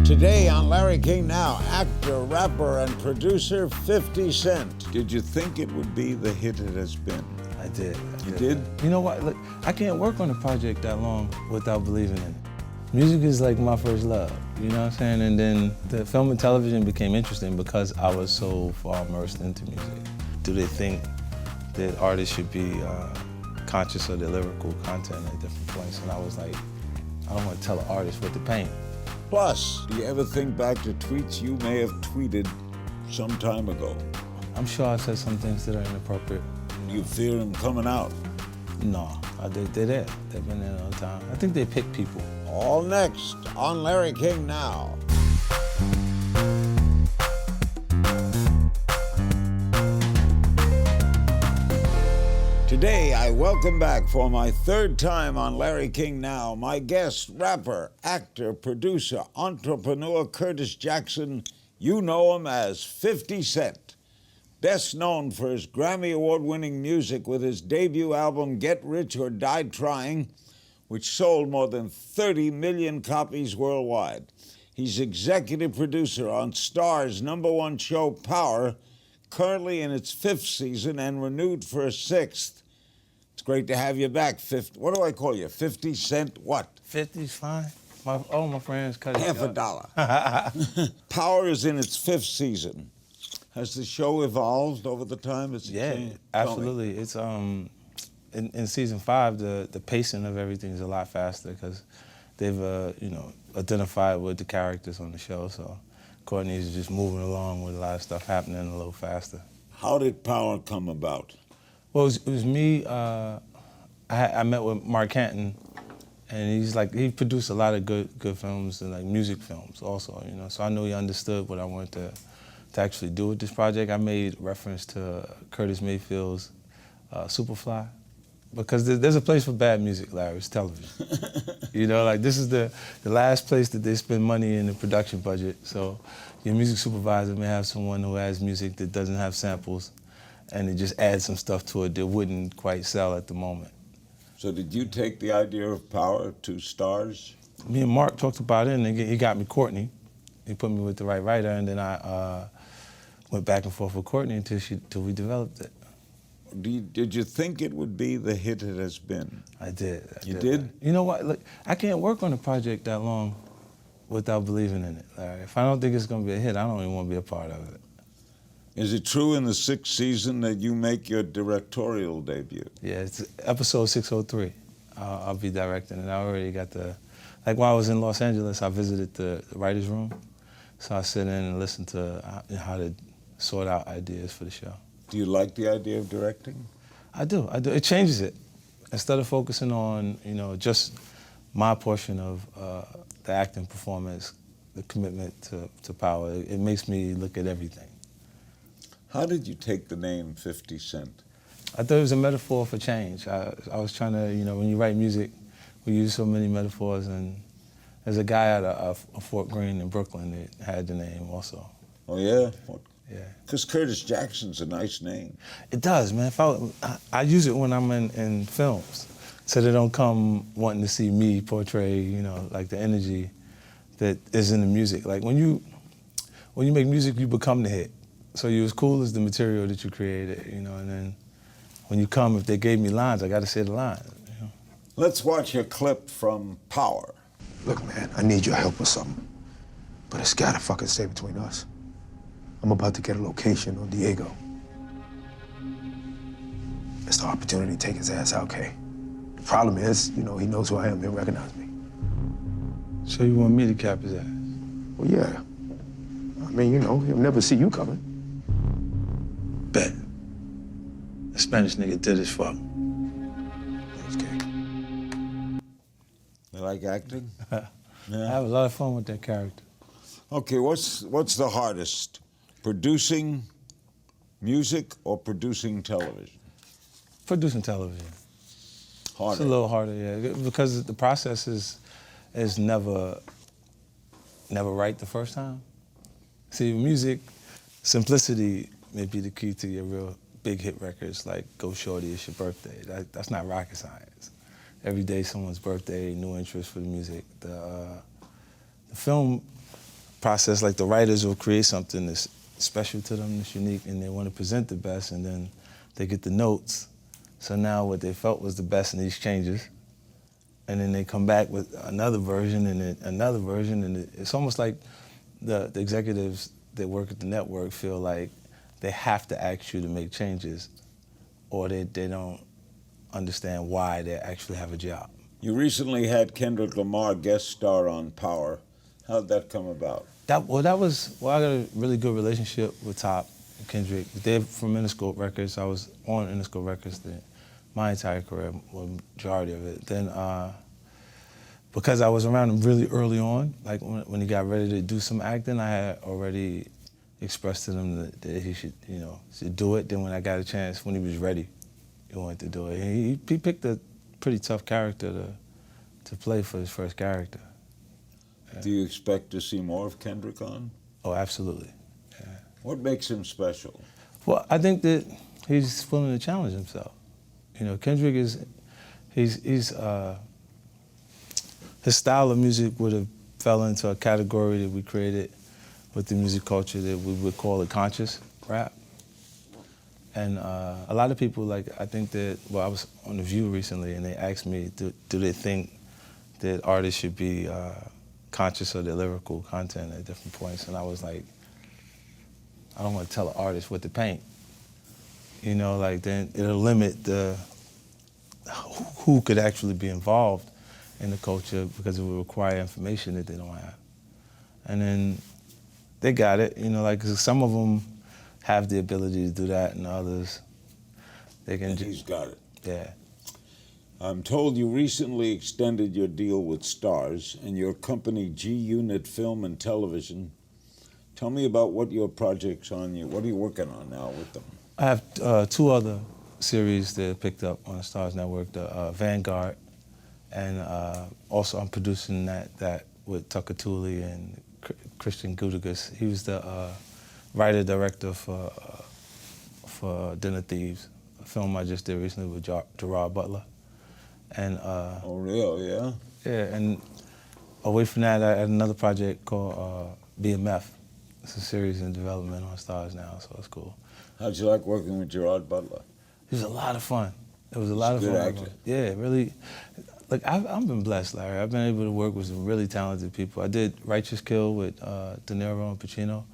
Today on Larry King Now, actor, rapper, and producer 50 Cent. Did you think it would be the hit it has been? I did. You did? You know what? Look, I can't work on a project that long without believing in it. Music is like my first love, you know what I'm saying? And then the film and television became interesting because I was so far immersed into music. Do they think that artists should be conscious of their lyrical content at different points? And I was like, I don't want to tell an artist what to paint. Plus, do you ever think back to tweets you may have tweeted some time ago? I'm sure I said some things that are inappropriate. You fear them coming out? No, they're there. They've been there all the time. I think they pick people. All next on Larry King Now. Today, I welcome back for my third time on Larry King Now, my guest, rapper, actor, producer, entrepreneur Curtis Jackson. You know him as 50 Cent. Best known for his Grammy Award-winning music with his debut album, Get Rich or Die Trying, which sold more than 30 million copies worldwide. He's executive producer on Star's #1 show, Power, currently in its 5th season and renewed for a 6th. It's great to have you back. What do I call you? 50 Cent what? 50's fine. All my friends cut it Half a dollar. Power is in its 5th season. Has the show evolved over the time? Yeah, absolutely. It's in season 5, the pacing of everything is a lot faster because they've identified with the characters on the show. So Courtney's just moving along with a lot of stuff happening a little faster. How did Power come about? Well, it was me. I met with Mark Canton, and he produced a lot of good films and like music films also. You know, so I knew he understood what I wanted to actually do with this project. I made reference to Curtis Mayfield's Superfly, because there's a place for bad music, Larry. It's television. You know, like this is the last place that they spend money in the production budget. So your music supervisor may have someone who has music that doesn't have samples, and it just adds some stuff to it that wouldn't quite sell at the moment. So did you take the idea of Power to Stars? Me and Mark talked about it, and he got me Courtney. He put me with the right writer, and then I went back and forth with Courtney until we developed it. Did you think it would be the hit it has been? I did. You did? You know what? Look, I can't work on a project that long without believing in it, Larry. If I don't think it's going to be a hit, I don't even want to be a part of it. Is it true in the 6th season that you make your directorial debut? Yeah, it's episode 603. I'll be directing, and I already got like while I was in Los Angeles, I visited the writer's room. So I sit in and listen to how to sort out ideas for the show. Do you like the idea of directing? I do. It changes it. Instead of focusing on, just my portion of the acting performance, the commitment to Power, it makes me look at everything. How did you take the name 50 Cent? I thought it was a metaphor for change. I was trying to, when you write music, we use so many metaphors, and there's a guy at a Fort Greene in Brooklyn that had the name also. Oh, yeah? Yeah. Because Curtis Jackson's a nice name. It does, man. I use it when I'm in films, so they don't come wanting to see me portray, like the energy that is in the music. Like when you make music, you become the hit. So you're as cool as the material that you created, and then when you come, if they gave me lines, I got to say the lines. Let's watch a clip from Power. Look, man, I need your help with something, but it's gotta fucking stay between us. I'm about to get a location on Diego. It's the opportunity to take his ass out, Kay. The problem is, he knows who I am, he'll recognize me. So you want me to cap his ass? Well, yeah. I mean, he'll never see you coming. Bet. The Spanish nigga did as fuck. Thanks, Kay. You like acting? Yeah. I have a lot of fun with that character. Okay, what's the hardest? Producing music or producing television? Producing television. Harder. It's a little harder, yeah, because the process is never right the first time. See, music, simplicity may be the key to your real big hit records like Go Shorty, It's Your Birthday. That's not rocket science. Every day someone's birthday, new interest for the music. The film process, like the writers will create something that's special to them, that's unique, and they want to present the best, and then they get the notes. So now what they felt was the best in these changes, and then they come back with another version and then another version, and it's almost like the executives that work at the network feel like they have to ask you to make changes, or they don't understand why they actually have a job. You recently had Kendrick Lamar guest star on Power. How'd that come about? I got a really good relationship with Top and Kendrick. They're from Interscope Records. I was on Interscope Records my entire career, well, majority of it. Then, because I was around him really early on, like when he got ready to do some acting, I had already expressed to him that he should, should do it. Then when I got a chance, when he was ready, he wanted to do it. He picked a pretty tough character to play for his first character. Do you expect to see more of Kendrick on? Oh, absolutely. Yeah. What makes him special? Well, I think that he's willing to challenge himself. Kendrick his style of music would have fell into a category that we created with the music culture that we would call it conscious rap. And a lot of people, I think that, I was on The View recently and they asked me, do they think that artists should be conscious of their lyrical content at different points? And I was like, I don't want to tell an artist what to paint. Then it'll limit who could actually be involved in the culture because it would require information that they don't have. And then they got it, 'cause some of them have the ability to do that, and others, they can just... He's got it. Yeah. I'm told you recently extended your deal with Stars and your company G-Unit Film and Television. Tell me about what your projects what are you working on now with them? I have two other series that picked up on the Stars Network, the Vanguard, and also I'm producing that with Tucker Tooley and Christian Gudegas. He was the writer-director for Dinner Thieves, a film I just did recently with Gerard Butler. And oh, real, yeah? Yeah, and away from that, I had another project called BMF. It's a series in development on Stars now, so it's cool. How'd you like working with Gerard Butler? It was a lot of fun. It was a lot of fun. Good actor. Yeah, really. I've been blessed, Larry. I've been able to work with some really talented people. I did Righteous Kill with De Niro and Pacino,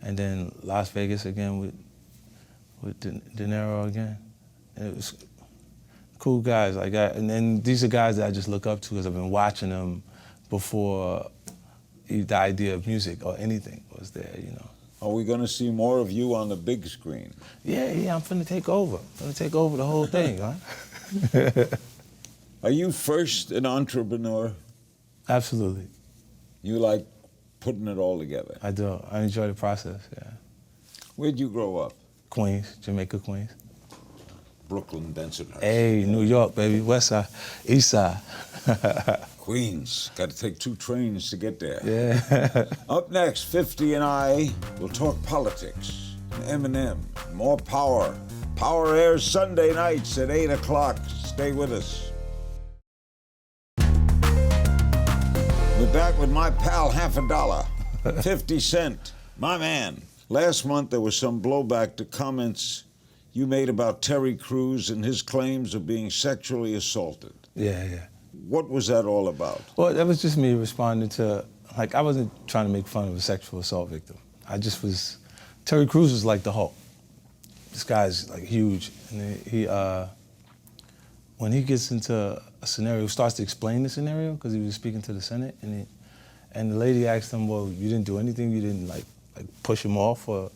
and then Las Vegas again with De Niro again. And it was cool guys. And then these are guys that I just look up to because I've been watching them before the idea of music or anything was there, Are we going to see more of you on the big screen? Yeah, I'm finna take over. I'm finna take over the whole thing, huh? Are you first an entrepreneur? Absolutely. You like putting it all together? I do. I enjoy the process, yeah. Where'd you grow up? Queens, Jamaica, Queens. Brooklyn, Bensonhurst. Hey, New York, baby. West Side, East Side. Queens. Got to take 2 trains to get there. Yeah. Up next, 50 and I will talk politics. Eminem, more Power. Power airs Sunday nights at 8 o'clock. Stay with us. We're back with my pal, Half a Dollar. 50 Cent, my man. Last month, there was some blowback to comments you made about Terry Crews and his claims of being sexually assaulted. Yeah. What was that all about? Well, that was just me responding to, I wasn't trying to make fun of a sexual assault victim. Terry Crews was like the Hulk. This guy's huge, and he when he gets into a scenario, starts to explain the scenario because he was speaking to the Senate, and the lady asked him, "Well, you didn't do anything. You didn't push him off, or?"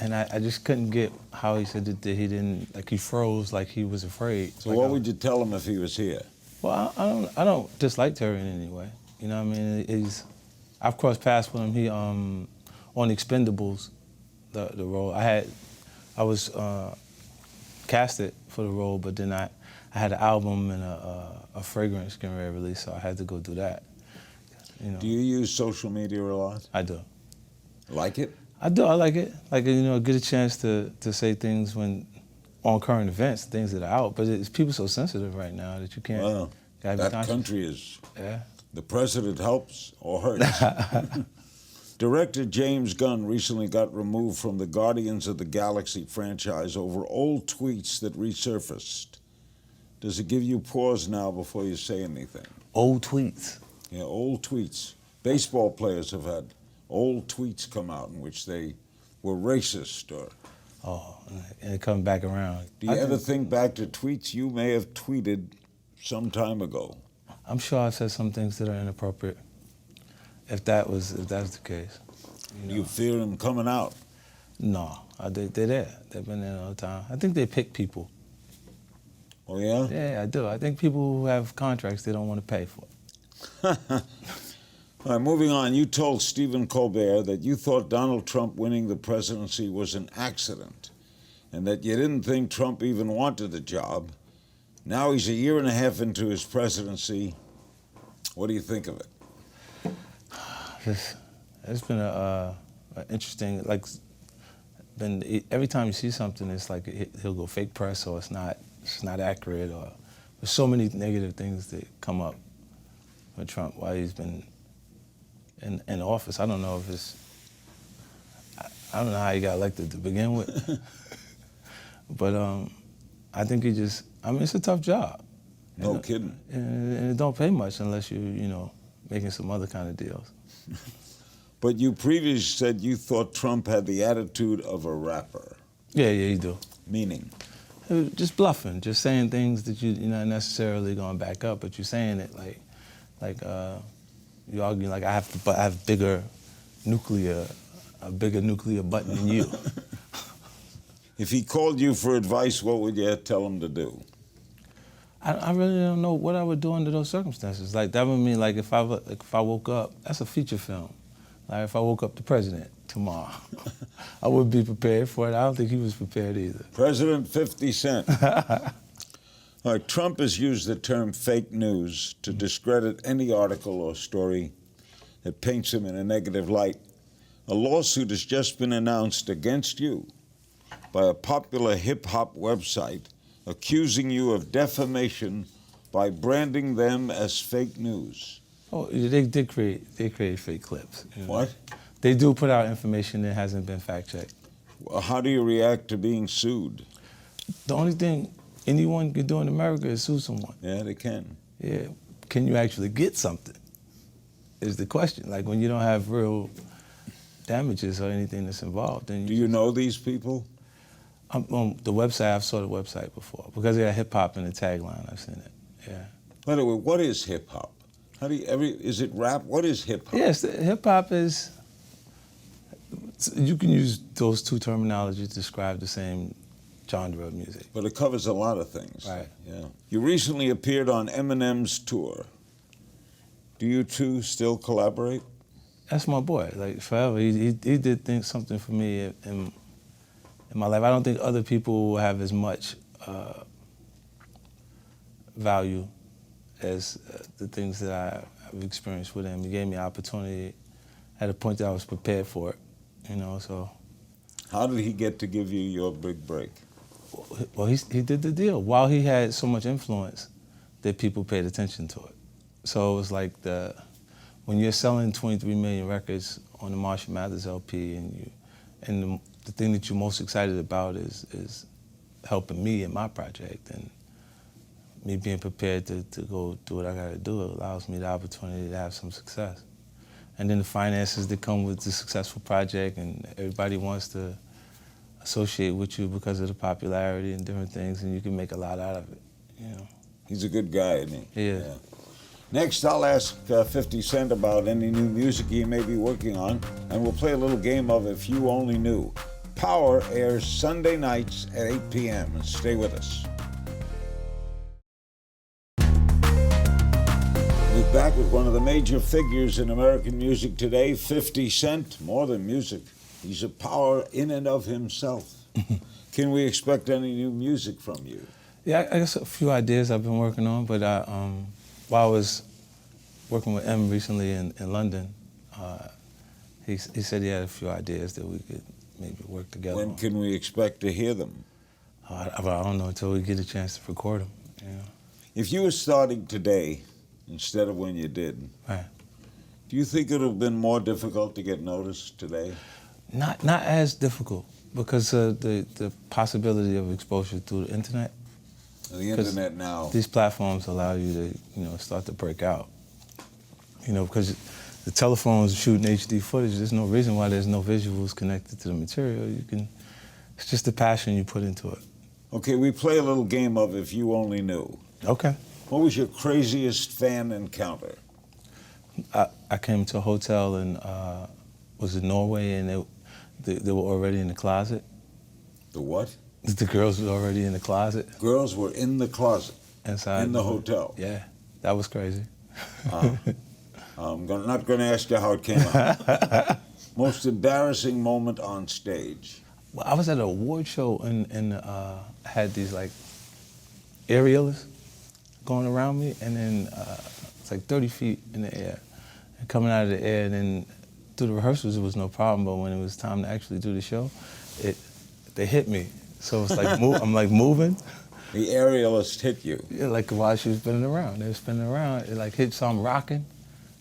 And I just couldn't get how he said that he didn't, he froze, like he was afraid. So what would you tell him if he was here? Well, I don't dislike Terry in any way. You know what I mean? I've crossed paths with him. He on Expendables, the role. I was casted for the role, but then I had an album and a fragrance getting ready to release, so I had to go do that. Do you use social media a lot? I do. Like it? I do. I like it. Get a chance to say things on current events, things that are out. But people so sensitive right now that you can't. Well, that country is The president helps or hurts. Director James Gunn recently got removed from the Guardians of the Galaxy franchise over old tweets that resurfaced. Does it give you pause now before you say anything? Old tweets? Yeah, old tweets. Baseball players have had old tweets come out in which they were racist or... Oh, and it comes back around. Do you ever think back to tweets you may have tweeted some time ago? I'm sure I said some things that are inappropriate. If that's the case. Do you fear them coming out? No, they're there. They've been there all the time. I think they pick people. Oh, yeah? Yeah, I do. I think people who have contracts they don't want to pay for. All right, moving on. You told Stephen Colbert that you thought Donald Trump winning the presidency was an accident and that you didn't think Trump even wanted the job. Now he's a year and a half into his presidency. What do you think of it? It's been a interesting, like, every time you see something, it's like he'll go fake press or it's not accurate, or there's so many negative things that come up with Trump while he's been in office. I don't know if it's, I don't know how he got elected to begin with, but I think it's a tough job. No kidding. And it don't pay much unless you're making some other kind of deals. But you previously said you thought Trump had the attitude of a rapper. Yeah, you do. Meaning? Just bluffing, just saying things that you're not necessarily going to back up, but you're saying it like you argue like I have a bigger nuclear button than you. If he called you for advice, what would you tell him to do? I really don't know what I would do under those circumstances. Like that would mean like if I woke up, that's a feature film. Like if I woke up the president tomorrow, I would be prepared for it. I don't think he was prepared either. President 50 Cent. All right, Trump has used the term fake news to discredit any article or story that paints him in a negative light. A lawsuit has just been announced against you by a popular hip-hop website accusing you of defamation by branding them as fake news. Oh, they create fake clips. What? They do put out information that hasn't been fact-checked. Well, how do you react to being sued? The only thing anyone can do in America is sue someone. Yeah, they can. Yeah. Can you actually get something? Is the question. Like when you don't have real damages or anything that's involved, then Do you know these people? On the website, I've saw the website before. Because they got hip-hop in the tagline, I've seen it, yeah. By the way, what is hip-hop? How do you, is it rap? What is hip-hop? Yes, hip-hop is, you can use those two terminologies to describe the same genre of music. But it covers a lot of things. Right. Yeah. You recently appeared on Eminem's tour. Do you two still collaborate? That's my boy, like forever. He did something for me in my life. I don't think other people will have as much value as the things that I've experienced with him. He gave me an opportunity at a point that I was prepared for it, so. How did he get to give you your big break? Well, he did the deal while he had so much influence that people paid attention to it. So it was like when you're selling 23 million records on the Marshall Mathers LP and the thing that you're most excited about is helping me in my project, and me being prepared to go do what I got to do, it allows me the opportunity to have some success. And then the finances that come with the successful project, and everybody wants to associate with you because of the popularity and different things, and you can make a lot out of it, He's a good guy, isn't he? Yeah. Next, I'll ask 50 Cent about any new music he may be working on, and we'll play a little game of If You Only Knew. Power airs Sunday nights at 8 p.m. Stay with us. We're back with one of the major figures in American music today, 50 Cent. More than music, he's a power in and of himself. Can we expect any new music from you? Yeah, I guess a few ideas I've been working on, but while I was working with M recently in London, he said he had a few ideas that we could maybe work together on. When can we expect to hear them? I don't know until we get a chance to record them. If you were starting today instead of when you did. Right. Do you think it would have been more difficult to get noticed today? Not as difficult because of the possibility of exposure through the internet. The internet now. These platforms allow you to, start to break out. Because the telephone's shooting HD footage, there's no reason why there's no visuals connected to the material. It's just the passion you put into it. Okay, we play a little game of If You Only Knew. Okay. What was your craziest fan encounter? I came to a hotel in, was in Norway, and they were already in the closet. The what? The girls were already in the closet. Girls were in the closet. Inside. In the hotel. Yeah, that was crazy. I'm not going to ask you how it came out. Most embarrassing moment on stage? Well, I was at an award show and had these like aerialists going around me, and then it's like 30 feet in the air. And coming out of the air, and then through the rehearsals it was no problem, but when it was time to actually do the show, they hit me. So it's like I'm like moving. The aerialist hit you? Yeah, like while she was spinning around. They were spinning around. It like hit something rocking,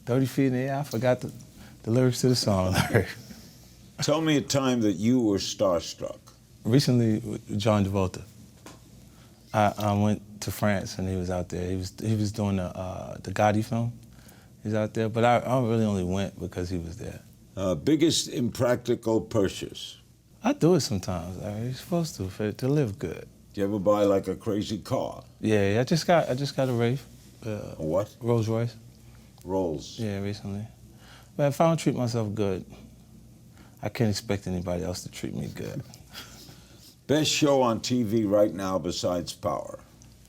30 feet in the air. I forgot the lyrics to the song. Tell me a time that you were starstruck. Recently, with John Travolta. I went to France and he was out there. He was doing the Gotti film. He's out there, but I really only went because he was there. Biggest impractical purchase? I do it sometimes. You're supposed to live good. Do you ever buy like a crazy car? Yeah, I just got a Wraith. A what? Rolls Royce. Rolls. Yeah, recently. But if I don't treat myself good, I can't expect anybody else to treat me good. Best show on TV right now besides Power?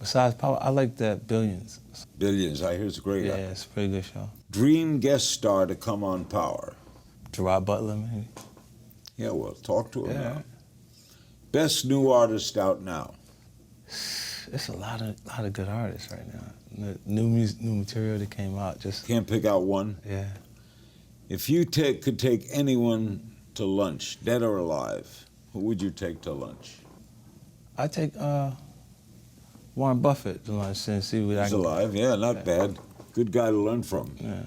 Besides Power, I like that Billions. Billions, I hear it's great. Yeah, it's a pretty good show. Dream guest star to come on Power? Gerard Butler, maybe. Yeah, well, talk to him Yeah. now. Best new artist out now? It's a lot of good artists right now. New material that came out. Just can't pick out one. Yeah. If you could take anyone to lunch, dead or alive, who would you take to lunch? I take Warren Buffett to lunch and see what He's alive, yeah, not bad. Good guy to learn from. Yeah.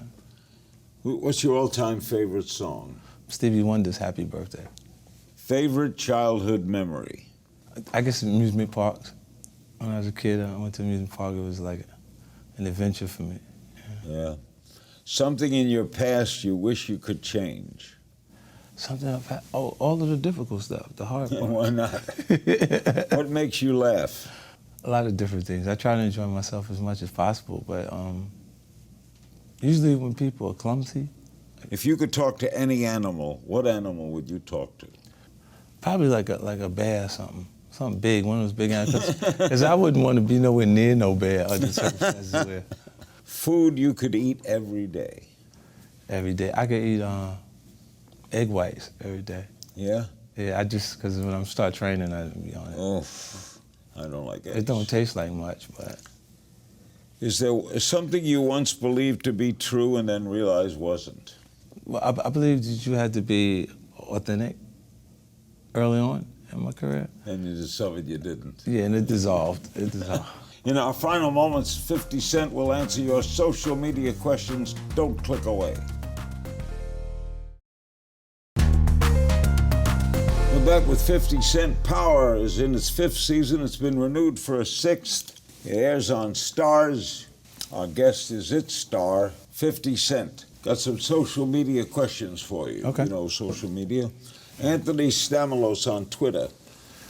What's your all-time favorite song? Stevie Wonder's Happy Birthday. Favorite childhood memory? I guess amusement parks. When I was a kid, I went to amusement park. It was like an adventure for me. Yeah. Something in your past you wish you could change? Something I've had, all of the difficult stuff, the hard part. Why not? What makes you laugh? A lot of different things. I try to enjoy myself as much as possible, but usually when people are clumsy. If you could talk to any animal, what animal would you talk to? Probably like a bear or something big, one of those big animals. Because I wouldn't want to be nowhere near no bear under circumstances where. Food you could eat every day? Every day. I could eat egg whites every day. Yeah? Yeah, because when I start training, I'd be on it. Oh, I don't like eggs. It don't taste like much, but. Is there something you once believed to be true and then realized wasn't? Well, I believe that you had to be authentic early on in my career. And you discovered you didn't. Yeah, and it dissolved. It dissolved. In our final moments, 50 Cent will answer your social media questions. Don't click away. We're back with 50 Cent. Power is in its 5th season. It's been renewed for a 6th. It airs on Stars. Our guest is its star, 50 Cent. Got some social media questions for you. Okay. You know social media. Anthony Stamalos on Twitter.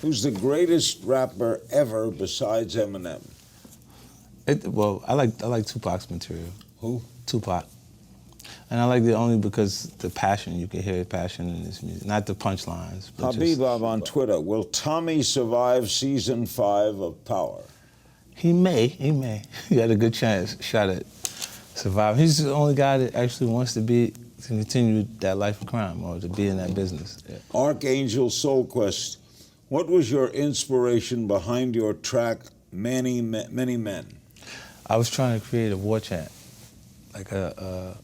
Who's the greatest rapper ever besides Eminem? Well, I like Tupac's material. Who? Tupac. And I like it only because the passion, you can hear the passion in his music. Not the punchlines, but Habibab on Twitter. Will Tommy survive season 5 of Power? He may. He had a good shot at surviving. He's the only guy that actually wants to continue that life of crime or to be in that business. Yeah. Archangel Soul Quest. What was your inspiration behind your track, Many Men? I was trying to create a war chant, like to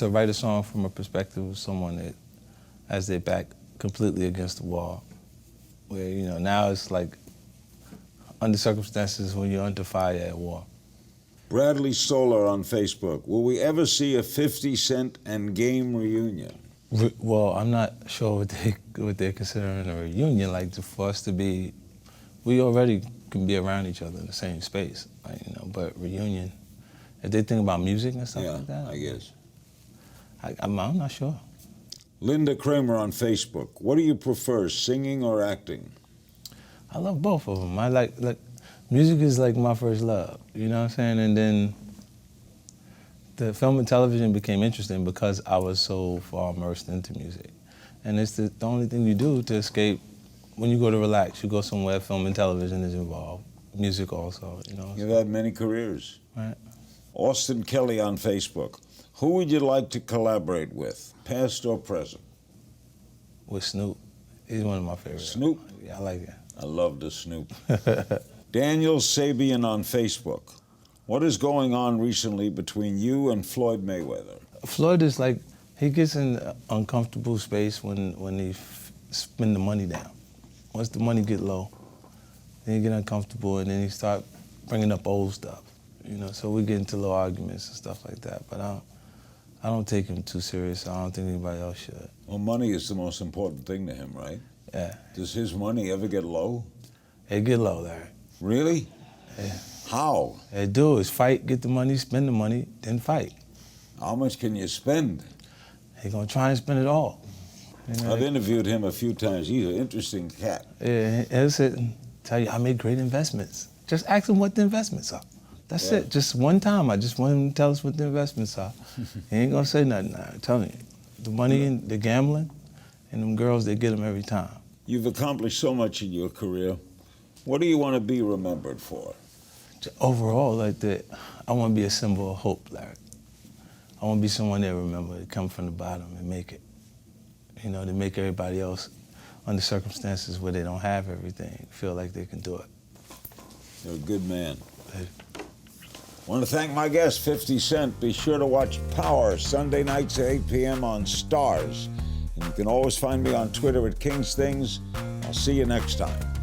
write a song from a perspective of someone that has their back completely against the wall, where now it's like under circumstances when you're under fire at war. Bradley Stoller on Facebook. Will we ever see a 50 Cent and Game reunion? Well, I'm not sure what they're considering a reunion. Like, for us to be, we already can be around each other in the same space, like, you know. But reunion, if they think about music and stuff like that, I guess. I'm not sure. Linda Kramer on Facebook. What do you prefer, singing or acting? I love both of them. I like music is like my first love. You know what I'm saying? And then the film and television became interesting because I was so far immersed into music. And it's the only thing you do to escape. When you go to relax, you go somewhere, film and television is involved. Music also, you know. You've had many careers. Right. Austin Kelly on Facebook. Who would you like to collaborate with, past or present? With Snoop. He's one of my favorites. Snoop? Yeah, I like that. I love the Snoop. Daniel Sabian on Facebook. What is going on recently between you and Floyd Mayweather? Floyd is like, he gets in an uncomfortable space when he spend the money down. Once the money get low, then he get uncomfortable and then he start bringing up old stuff. You know, so we get into little arguments and stuff like that. But I don't take him too serious. I don't think anybody else should. Well, money is the most important thing to him, right? Yeah. Does his money ever get low? It get low, Larry. Really? Yeah. How? They do is fight, get the money, spend the money, then fight. How much can you spend? He gonna try and spend it all. You know, I've interviewed him a few times. He's an interesting cat. Yeah, he'll sit and tell you I made great investments. Just ask him what the investments are. That's it. Just one time, I just want him to tell us what the investments are. He ain't gonna say nothing now. I'm telling you, the money and the gambling, and them girls, they get them every time. You've accomplished so much in your career. What do you want to be remembered for? Overall, like that, I want to be a symbol of hope, Larry. I want to be someone they remember, to come from the bottom and make it. You know, to make everybody else, under circumstances where they don't have everything, feel like they can do it. You're a good man. I want to thank my guest, 50 Cent. Be sure to watch Power Sunday nights at 8 p.m. on Stars. And you can always find me on Twitter at King's Things. I'll see you next time.